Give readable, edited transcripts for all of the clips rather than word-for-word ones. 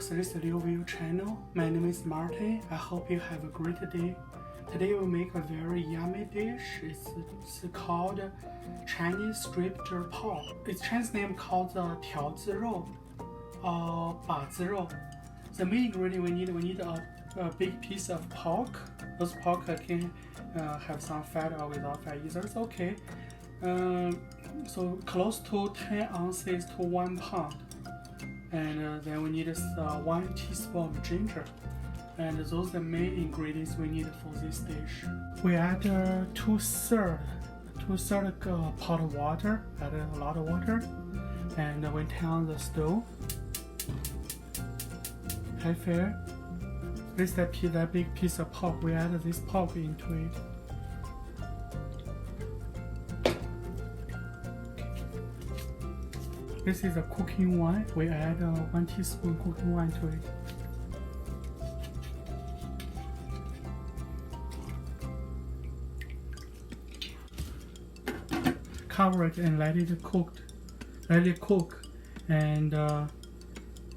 folks, this is Liu View channel. My name is Martin. I hope you have a great day. Today we'll make a very yummy dish. It's called Chinese striped pork. Its Chinese name called 条子肉 or 把子肉. The main ingredient we need a big piece of pork. Those pork can have some fat or without fat, either it's okay. So close to 10 ounces to 1 pound. And then we need 1 teaspoon of ginger. And those are the main ingredients we need for this dish. We add 2/3 pot of water, add a lot of water, and we turn on the stove. High fire. This is that big piece of pork. We add this pork into it. This is a cooking wine. We add 1 teaspoon cooking wine to it. Cover it and let it cook, and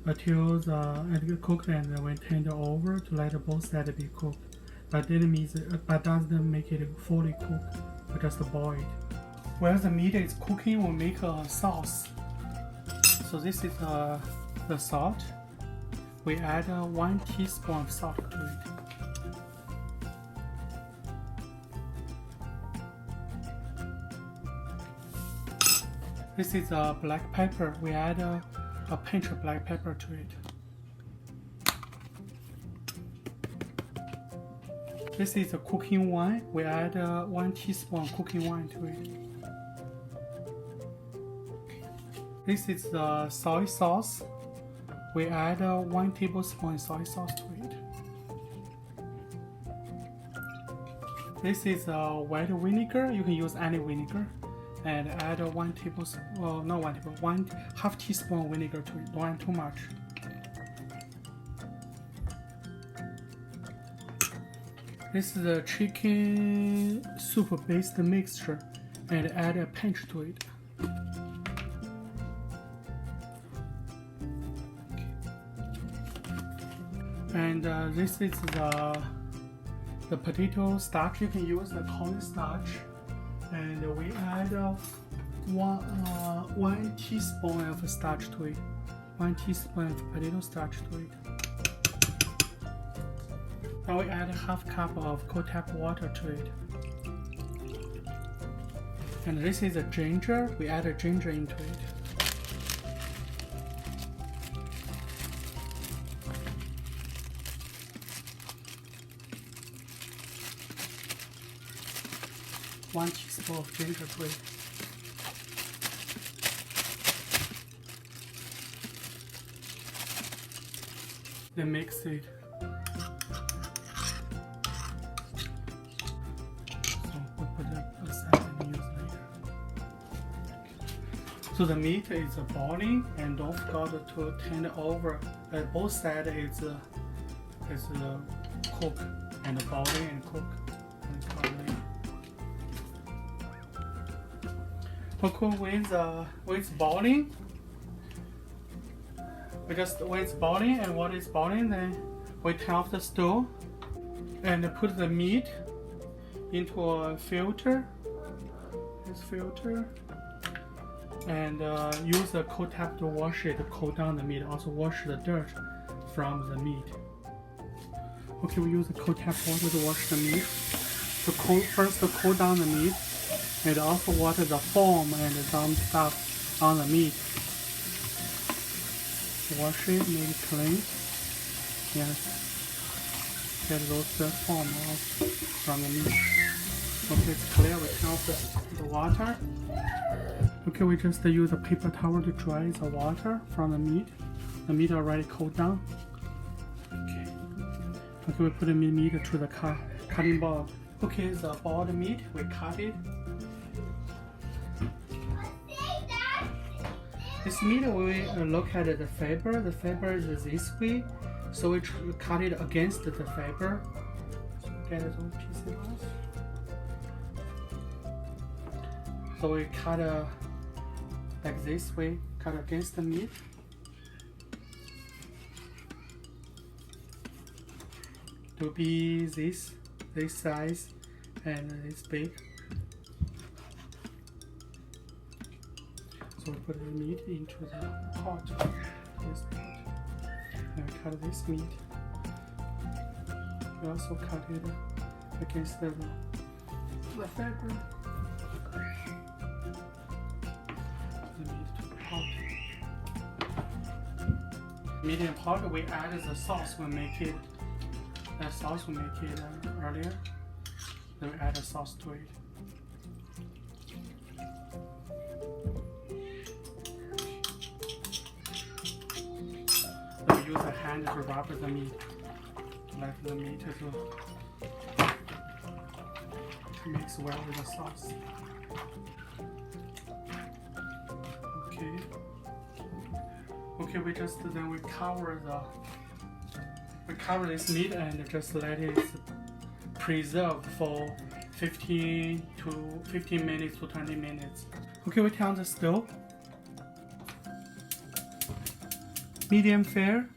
until it cooked, and then we turn it over to let both sides be cooked. But doesn't make it fully cooked. We just boil it. While the meat is cooking, we make a sauce. So this is the salt. We add 1 teaspoon of salt to it. This is black pepper. We add a pinch of black pepper to it. This is a cooking wine. We add 1 teaspoon cooking wine to it. This is the soy sauce. We add 1 tablespoon soy sauce to it. This is white vinegar. You can use any vinegar. And add 1 half teaspoon vinegar to it. Don't add too much. This is a chicken soup based mixture, and add a pinch to it. And this is the potato starch. You can use the corn starch. And we add 1 teaspoon of starch to it. 1 teaspoon of potato starch to it. Now we add ½ cup of cold tap water to it. And this is a ginger. We add a ginger into it. One teaspoon of ginger to it. Then mix it. So we'll put it aside and use later. So the meat is boiling, and don't forget to turn it over. Both sides is cook and boiling and cook. Okay, when it's boiling, when it's boiling and water is boiling, then we turn off the stove and put the meat into a filter. This filter, and use a cold tap to wash it, to cool down the meat. Also wash the dirt from the meat. Okay, we use the cold tap water to wash the meat. First to cool down the meat. And also water the foam and some stuff on the meat. Wash it, make it clean. Yes. Get those foam off from the meat. Okay, it's clear. We turn off the water. Okay, we just use a paper towel to dry the water from the meat. The meat already cooled down. Okay, we put the meat to the cutting board. Okay, the boiled meat, we cut it. This meat, we look at the fiber. The fiber is this way, so we cut it against the fiber. So get those pieces off. So we cut like this way, cut against the meat. to be this size and this big. So we put the meat into the pot. This pot. And we cut this meat. We also cut it against the fiber. The meat to the pot. Medium pot, we add the sauce. We make it. That sauce we make it earlier. Then we add the sauce to it. Then we use a hand to rub the meat. Let the meat to mix well with the sauce. Okay, we cover this meat and just let it preserve for 15 minutes to 20 minutes. Okay, we turn on the stove. Medium fire.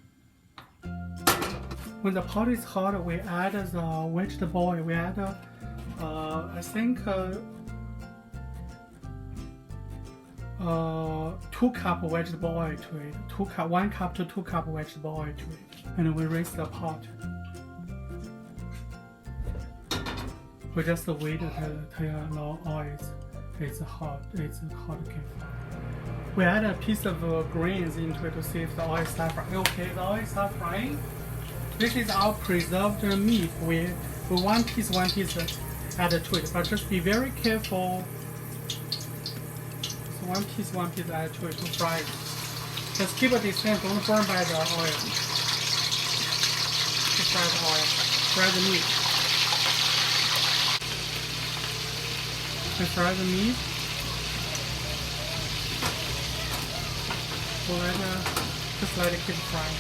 When the pot is hot, we add the vegetable oil. We add, I think, 2 cup vegetable oil to it. 1 cup to 2 cup vegetable oil to it. And we raise the pot. We just wait until the oil is hot. It's hot again. We add a piece of grains into it to see if the oil starts frying. Okay, the oil starts frying. This is our preserved meat. We one piece add to it, but just be very careful. So one piece add to it to fry it. Just keep a distance, don't burn by the oil. To fry the oil, fry the meat. And fry the meat. So just let it keep frying.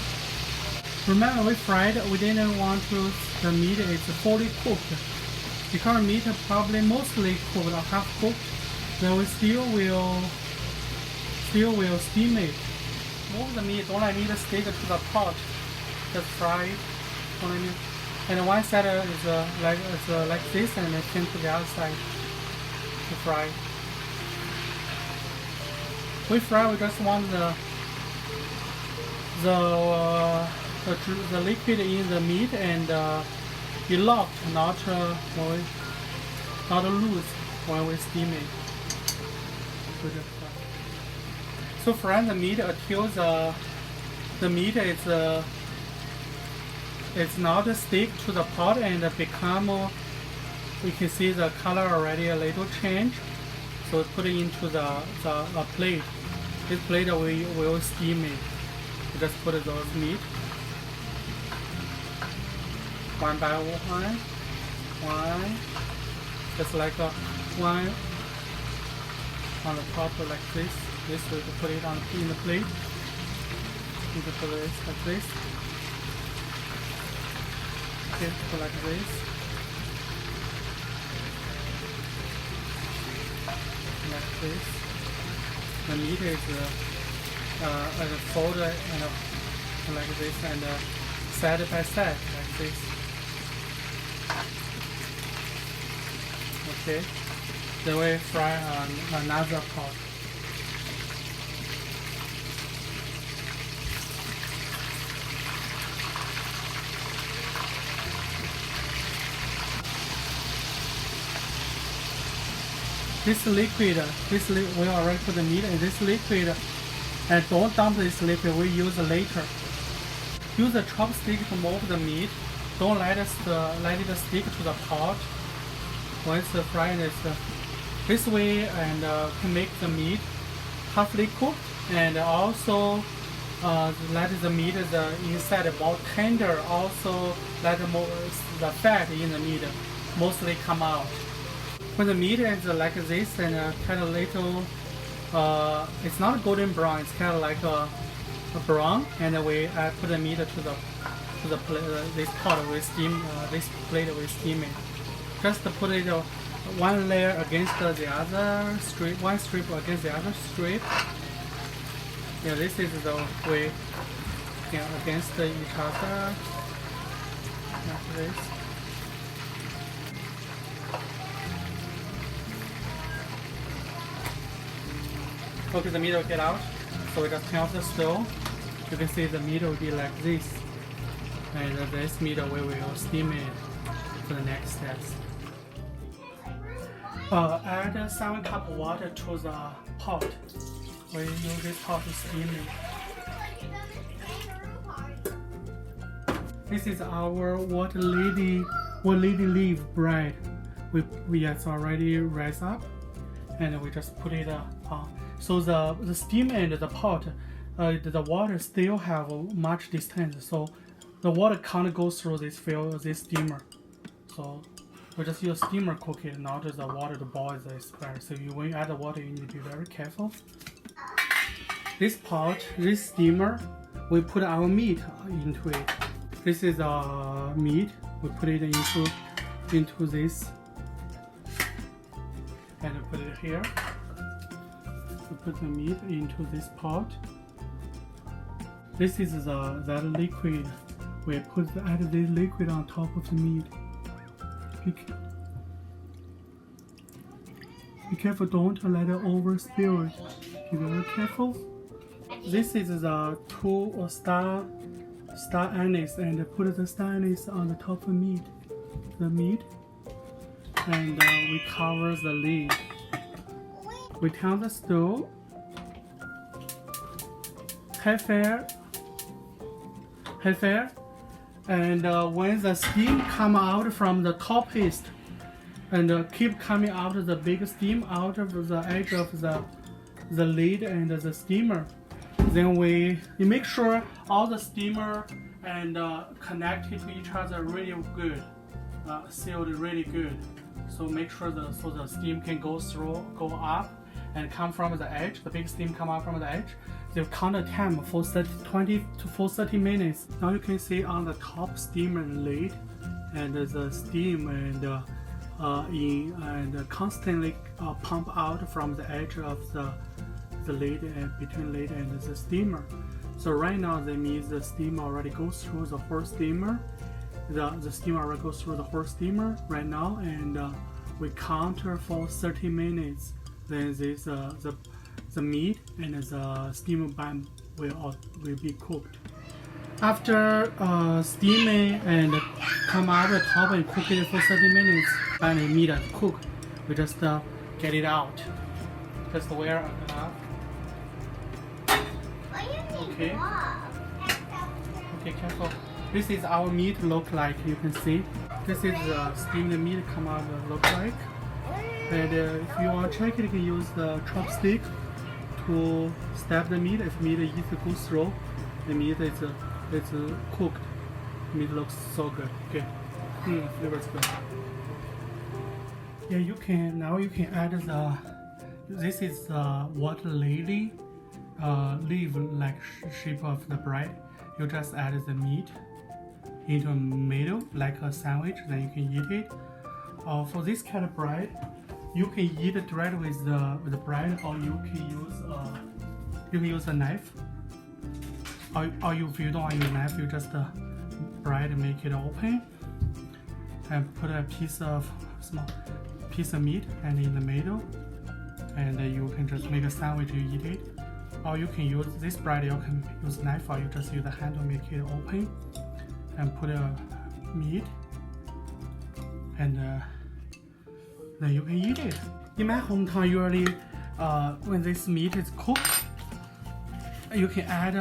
Remember, we fried, we didn't want the meat is fully cooked. Because meat is probably mostly cooked or half cooked, then we still will steam it. Move the meat, don't let it stick to the pot. Just fry it. And one side is like this, and then turn to the other side to fry. We just want the liquid in the meat and be locked, not loose when we steam it. So fry the meat until the meat is not stick to the pot and become. We can see the color already a little change. So put it into the plate. This plate we will steam it. We just put those meat one by one, just like one on the top like this. This way to put it in the plate. You can put it like this. Okay, put like this. Like this. The meat is folded and like this, and side by side like this. Okay, then we fry on another pot. This liquid, we already put the meat in this liquid, and don't dump this liquid, we use later. Use a chopstick to move the meat. Don't let it stick to the pot. Once the frying is this way, and can make the meat halfly cooked, and also let the meat inside more tender. Also let the fat in the meat mostly come out. When the meat is like this and kind of little, it's not golden brown. It's kind of like a brown, and we put the meat to the plate. This pot we steam. This plate we steam it. Just to put it one layer against the other strip, one strip against the other strip. Yeah, this is the way against each other. like this. Okay, the meat will get out. So we just turn off the stove. You can see the meat will be like this. And this meat we will steam it for the next steps. Add 7 cups of water to the pot. We use this pot to steam it. This is our what lady leaf bread. It's already raised up, and we just put it on. So the steam and the pot, the water still have much distance, so the water can't go through this steamer. So we just use steamer cook it, not the water to boil this bread. So when you add the water, you need to be very careful. This pot, this steamer, we put our meat into it. This is our meat. We put it into this, and we put it here. We put the meat into this pot. This is that liquid. We add this liquid on top of the meat. Be careful, don't let it overspill it. Be very careful. This is the star anise, and put the star anise on the top of the meat, and we cover the lid. We turn the stove, high fire, and when the steam come out from the top paste, and keep coming out of the big steam out of the edge of the lid and the steamer, then we make sure all the steamer and connected to each other really good, sealed really good. So make sure so the steam can go up and come from the edge. The big steam come out from the edge. They count the time for 20 to 30 minutes. Now you can see on the top steamer lid, and the steam and constantly pump out from the edge of the lid and between lid and the steamer. So right now that means the steam already goes through the whole steamer. The steam already goes through the whole steamer right now, and we counter for 30 minutes. Then this the meat and the steam bun will be cooked. After steaming and come out the top and cook it for 30 minutes, and the meat is cooked, we just get it out. Just wear a glove. Okay. Okay, careful. This is our meat look like. You can see. This is the steamed meat come out look like. And if you want to check it, you can use the chopstick to stab the meat. If meat is go through, the meat is cooked. Meat looks so good. Okay. Flavor's good. Yeah, you can add the. This is what lady leaf like shape of the bread. You just add the meat into the middle like a sandwich, then you can eat it. For this kind of bread, you can eat it directly with the bread, or you can use a knife. Or if you don't use a knife, you just bread, make it open, and put a small piece of meat and in the middle, and you can just make a sandwich. You eat it. Or you can use this bread, you can use a knife, or you just use the hand to make it open and put a meat, and then you can eat it. In my hometown, usually when this meat is cooked, you can add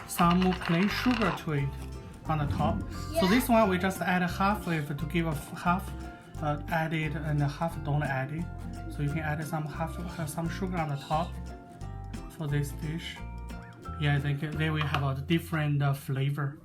some plain sugar to it on the top. So this one we just add half to give a half added and half don't add it. So you can add some sugar on the top for this dish. Yeah, then we have a different flavor.